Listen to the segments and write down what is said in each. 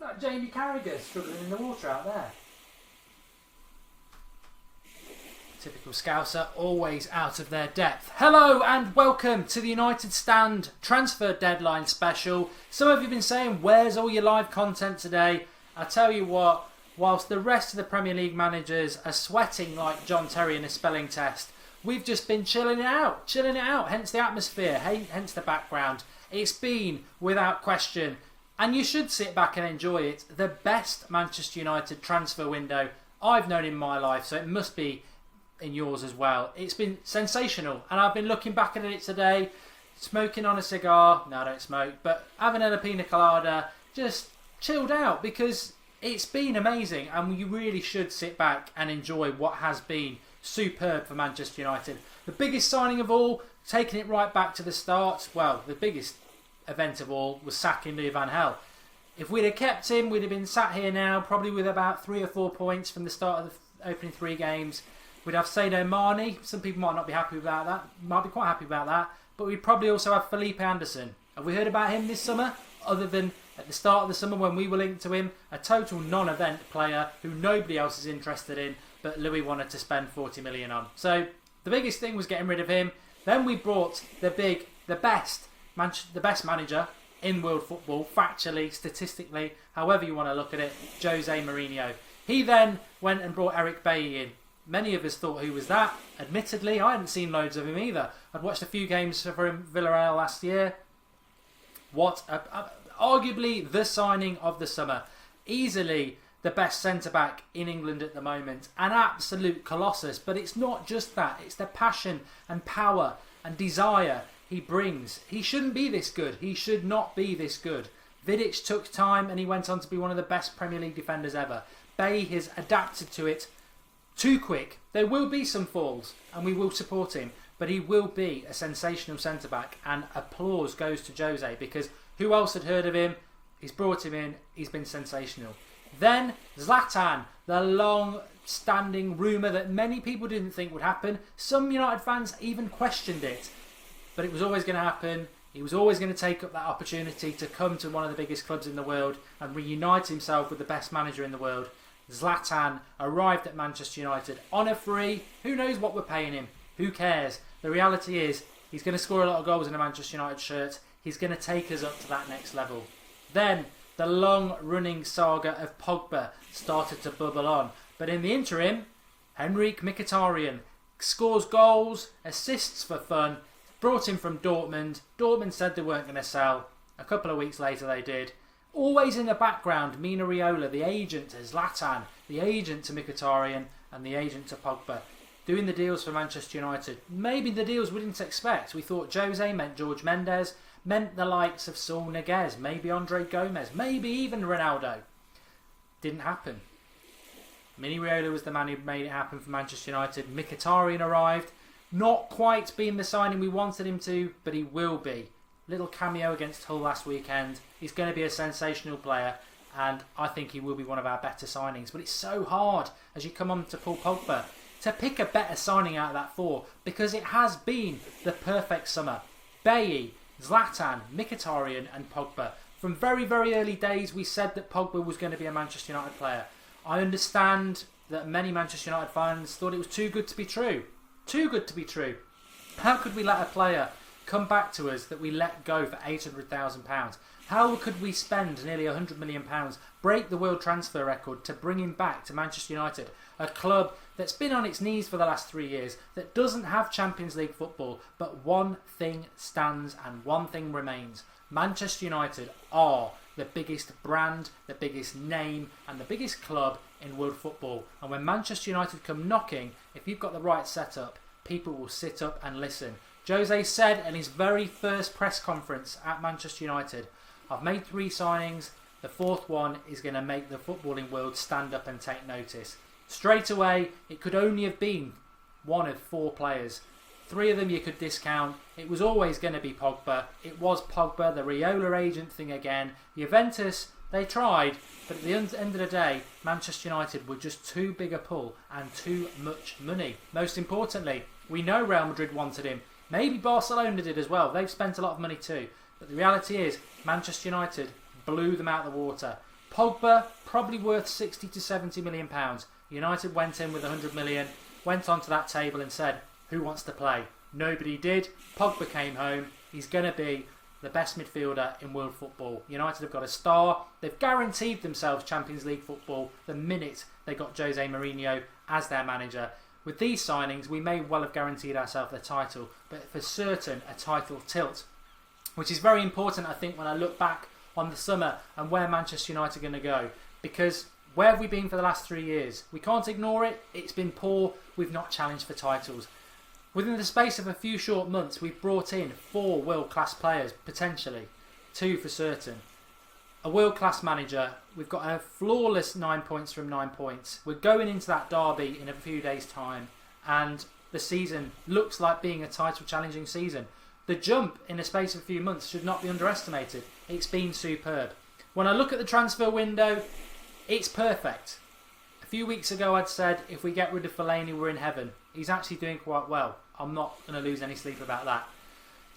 It's like Jamie Carragher struggling in the water out there. Typical Scouser, always out of their depth. Hello and welcome to the United Stand Transfer Deadline Special. Some of you have been saying, where's all your live content today? I tell you what, whilst the rest of the Premier League managers are sweating like John Terry in a spelling test, we've just been chilling it out, hence the atmosphere, hence the background. It's been, without question, and you should sit back and enjoy it, the best Manchester United transfer window I've known in my life, so it must be in yours as well. It's been sensational, and I've been looking back at it today, smoking on a cigar. No, I don't smoke, but having a pina colada, just chilled out, because it's been amazing, and you really should sit back and enjoy what has been superb for Manchester United. The biggest signing of all, taking it right back to the start, well, the biggest event of all was sacking Louis van Gaal. If we'd have kept him, we'd have been sat here now, probably with about 3 or 4 points from the start of the opening 3 games. We'd have Sadio Mane. Some people might not be happy about that. Might be quite happy about that. But we'd probably also have Felipe Anderson. Have we heard about him this summer? Other than at the start of the summer when we were linked to him. A total non-event player who nobody else is interested in. But Louis wanted to spend 40 million on. So the biggest thing was getting rid of him. Then we brought the best manager in world football. Factually, statistically, however you want to look at it. Jose Mourinho. He then went and brought Eric Bailly in. Many of us thought, who was that? Admittedly, I hadn't seen loads of him either. I'd watched a few games for him, Villarreal last year. Arguably the signing of the summer. Easily the best centre-back in England at the moment. An absolute colossus. But it's not just that. It's the passion and power and desire he brings. He shouldn't be this good. He should not be this good. Vidic took time and he went on to be one of the best Premier League defenders ever. Bailly has adapted to it too quick. There will be some falls and we will support him, but he will be a sensational centre-back, and applause goes to Jose, because who else had heard of him? He's brought him in, he's been sensational. Then Zlatan, the long-standing rumour that many people didn't think would happen. Some United fans even questioned it, but it was always going to happen. He was always going to take up that opportunity to come to one of the biggest clubs in the world and reunite himself with the best manager in the world. Zlatan arrived at Manchester United on a free. Who knows what we're paying him? Who cares? The reality is he's going to score a lot of goals in a Manchester United shirt. He's going to take us up to that next level. Then the long-running saga of Pogba started to bubble on. But in the interim, Henrikh Mkhitaryan scores goals, assists for fun, brought him from Dortmund. Dortmund said they weren't going to sell. A couple of weeks later they did. Always in the background, Mina Raiola, the agent to Zlatan, the agent to Mkhitaryan, and the agent to Pogba, doing the deals for Manchester United. Maybe the deals we didn't expect. We thought Jose meant George Mendes, meant the likes of Saul Niguez, maybe Andre Gomez, maybe even Ronaldo. Didn't happen. Mini Raiola was the man who made it happen for Manchester United. Mkhitaryan arrived, not quite being the signing we wanted him to, but he will be. Little cameo against Hull last weekend. He's going to be a sensational player, and I think he will be one of our better signings. But it's so hard as you come on to Paul Pogba to pick a better signing out of that 4, because it has been the perfect summer. Bailly, Zlatan, Mkhitaryan and Pogba. From very, very early days we said that Pogba was going to be a Manchester United player. I understand that many Manchester United fans thought it was too good to be true. Too good to be true. How could we let a player come back to us that we let go for £800,000? How could we spend nearly £100 million, break the world transfer record to bring him back to Manchester United, a club that's been on its knees for the last 3 years, that doesn't have Champions League football, but one thing stands and one thing remains. Manchester United are the biggest brand, the biggest name and the biggest club in world football. And when Manchester United come knocking, if you've got the right setup, people will sit up and listen. Jose said in his very first press conference at Manchester United, I've made 3 signings, the 4th one is going to make the footballing world stand up and take notice. Straight away, it could only have been one of 4 players. 3 of them you could discount. It was always going to be Pogba. It was Pogba, the Raiola agent thing again. Juventus, they tried, but at the end of the day, Manchester United were just too big a pull and too much money. Most importantly, we know Real Madrid wanted him. Maybe Barcelona did as well. They've spent a lot of money too. But the reality is, Manchester United blew them out of the water. Pogba, probably worth 60 to 70 million pounds. United went in with 100 million, went onto that table and said, who wants to play? Nobody did. Pogba came home. He's going to be the best midfielder in world football. United have got a star. They've guaranteed themselves Champions League football the minute they got Jose Mourinho as their manager. With these signings, we may well have guaranteed ourselves the title, but for certain a title tilt, which is very important, I think, when I look back on the summer and where Manchester United are going to go. Because where have we been for the last 3 years? We can't ignore it. It's been poor. We've not challenged for titles. Within the space of a few short months, we've brought in 4 world-class players, potentially. 2 for certain. A world-class manager. We've got a flawless 9 points from 9 points. We're going into that derby in a few days' time. And the season looks like being a title-challenging season. The jump in the space of a few months should not be underestimated. It's been superb. When I look at the transfer window, it's perfect. A few weeks ago I'd said if we get rid of Fellaini we're in heaven. He's actually doing quite well. I'm not going to lose any sleep about that.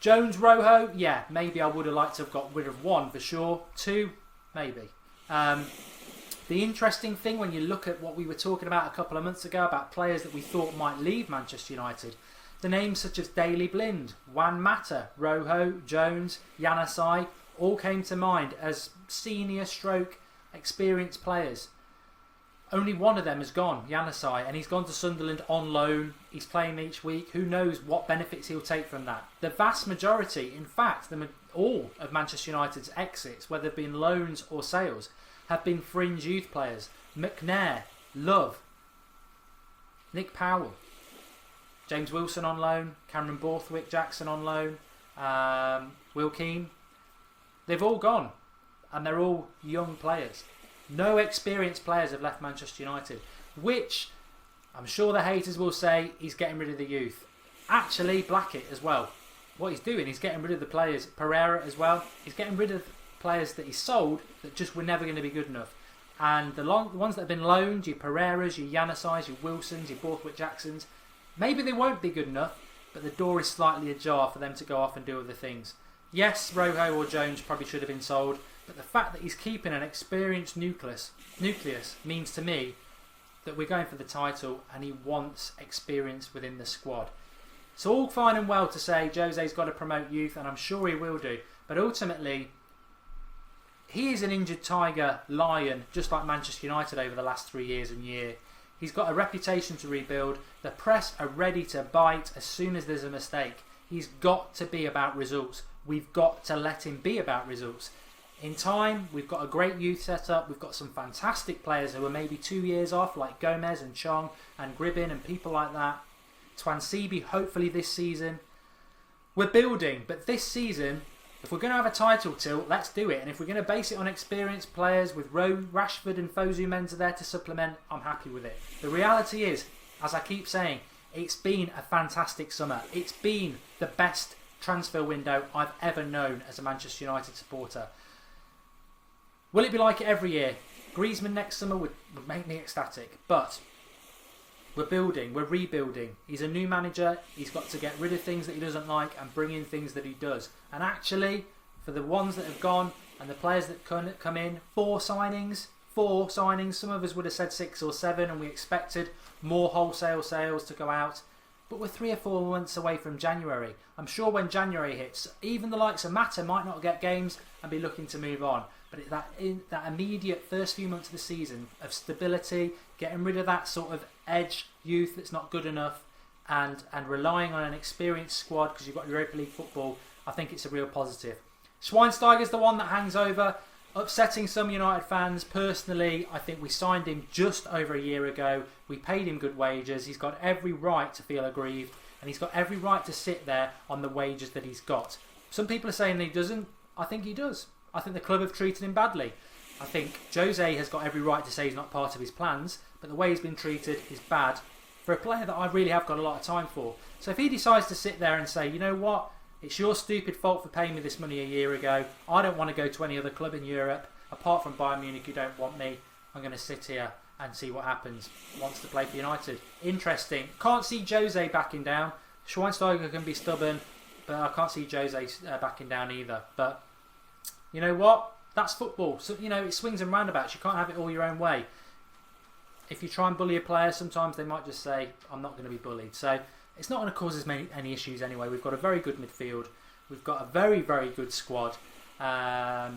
Jones, Rojo, yeah, maybe I would have liked to have got rid of 1 for sure. 2, maybe. The interesting thing when you look at what we were talking about a couple of months ago about players that we thought might leave Manchester United, the names such as Daley Blind, Juan Mata, Rojo, Jones, Januzaj all came to mind as senior stroke experienced players. Only one of them has gone, Januzaj, and he's gone to Sunderland on loan. He's playing each week. Who knows what benefits he'll take from that? The vast majority, in fact, all of Manchester United's exits, whether they've been loans or sales, have been fringe youth players. McNair, Love, Nick Powell, James Wilson on loan, Cameron Borthwick Jackson on loan, Will Keane. They've all gone, and they're all young players. No experienced players have left Manchester United, which I'm sure the haters will say he's getting rid of the youth. Actually, Blackett as well. What he's doing, he's getting rid of the players. Pereira as well. He's getting rid of players that he sold that just were never going to be good enough. And the ones that have been loaned, your Pereiras, your Januzajs, your Wilsons, your Borthwick Jacksons, maybe they won't be good enough, but the door is slightly ajar for them to go off and do other things. Yes, Rojo or Jones probably should have been sold, but the fact that he's keeping an experienced nucleus means to me that we're going for the title and he wants experience within the squad. It's all fine and well to say Jose's got to promote youth, and I'm sure he will do, but ultimately he is an injured tiger lion, just like Manchester United over the last 3 years and year. He's got a reputation to rebuild. The press are ready to bite as soon as there's a mistake. He's got to be about results. We've got to let him be about results. In time, we've got a great youth setup. We've got some fantastic players who are maybe 2 years off, like Gomez and Chong and Gribbin and people like that. Twansibi, hopefully this season. We're building, but this season, if we're going to have a title tilt, let's do it. And if we're going to base it on experienced players with Rashford and Fosu Mensah there to supplement, I'm happy with it. The reality is, as I keep saying, it's been a fantastic summer. It's been the best transfer window I've ever known as a Manchester United supporter. Will it be like it every year? Griezmann next summer would make me ecstatic. But we're building, we're rebuilding. He's a new manager. He's got to get rid of things that he doesn't like and bring in things that he does. And actually, for the ones that have gone and the players that come in, 4 signings. Some of us would have said 6 or 7, and we expected more wholesale sales to go out. But we're 3 or 4 months away from January. I'm sure when January hits, even the likes of Mata might not get games and be looking to move on. But that immediate first few months of the season of stability, getting rid of that sort of edge youth that's not good enough, and relying on an experienced squad because you've got Europa League football, I think it's a real positive. Schweinsteiger's the one that hangs over, upsetting some United fans. Personally, I think we signed him just over a year ago. We paid him good wages. He's got every right to feel aggrieved, and he's got every right to sit there on the wages that he's got. Some people are saying that he doesn't. I think he does. I think the club have treated him badly. I think Jose has got every right to say he's not part of his plans, but the way he's been treated is bad for a player that I really have got a lot of time for. So if he decides to sit there and say, you know what, it's your stupid fault for paying me this money a year ago, I don't want to go to any other club in Europe, apart from Bayern Munich who don't want me, I'm going to sit here and see what happens. Wants to play for United. Interesting. Can't see Jose backing down. Schweinsteiger can be stubborn, but I can't see Jose backing down either. But you know what? That's football. So, you know, it swings and roundabouts. You can't have it all your own way. If you try and bully a player, sometimes they might just say, I'm not going to be bullied. So it's not going to cause us any issues anyway. We've got a very good midfield. We've got a very, very good squad. I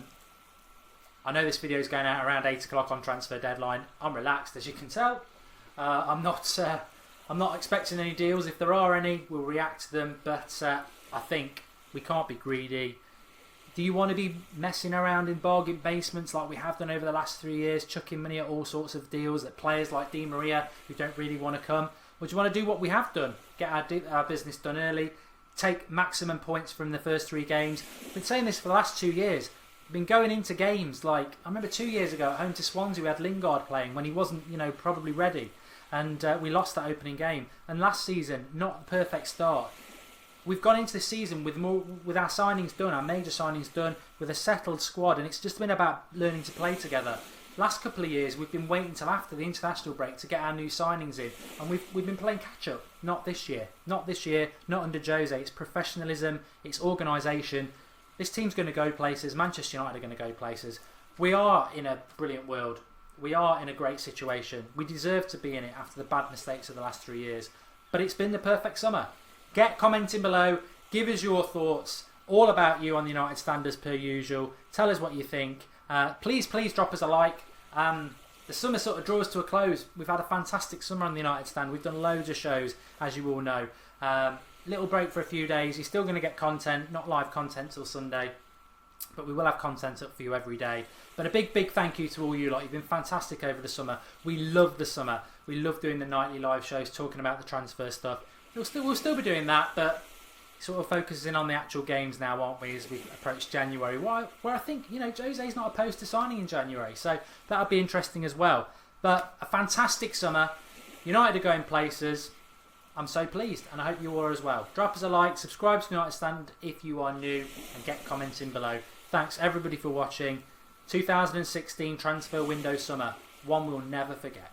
know this video is going out around 8 o'clock on transfer deadline. I'm relaxed, as you can tell. I'm not expecting any deals. If there are any, we'll react to them. But I think we can't be greedy. Do you want to be messing around in bargain basements like we have done over the last 3 years, chucking money at all sorts of deals at players like Di Maria who don't really want to come? Or do you want to do what we have done? Get our business done early, take maximum points from the first 3 games. I've been saying this for the last 2 years. I've been going into games like, I remember 2 years ago at home to Swansea, we had Lingard playing when he wasn't, you know, probably ready. And we lost that opening game. And last season, not the perfect start. We've gone into the season with our signings done, our major signings done, with a settled squad, and it's just been about learning to play together. Last couple of years, we've been waiting till after the international break to get our new signings in, and we've been playing catch up. Not this year, not under Jose. It's professionalism, it's organisation. This team's going to go places. Manchester United are going to go places. We are in a brilliant world. We are in a great situation. We deserve to be in it after the bad mistakes of the last 3 years. But it's been the perfect summer. Get commenting below, give us your thoughts, all about you on the United Stand as per usual. Tell us what you think. Please drop us a like. The summer sort of draws to a close. We've had a fantastic summer on the United Stand. We've done loads of shows, as you all know. Little break for a few days. You're still going to get content, not live content till Sunday. But we will have content up for you every day. But a big thank you to all you lot. You've been fantastic over the summer. We love the summer. We love doing the nightly live shows, talking about the transfer stuff. We'll still be doing that, but sort of focusing on the actual games now, aren't we, as we approach January? Where I think, you know, Jose's not opposed to signing in January, so that'll be interesting as well. But a fantastic summer. United are going places. I'm so pleased, and I hope you are as well. Drop us a like, subscribe to the United Stand if you are new, and get commenting below. Thanks everybody for watching. 2016 transfer window summer, one we'll never forget.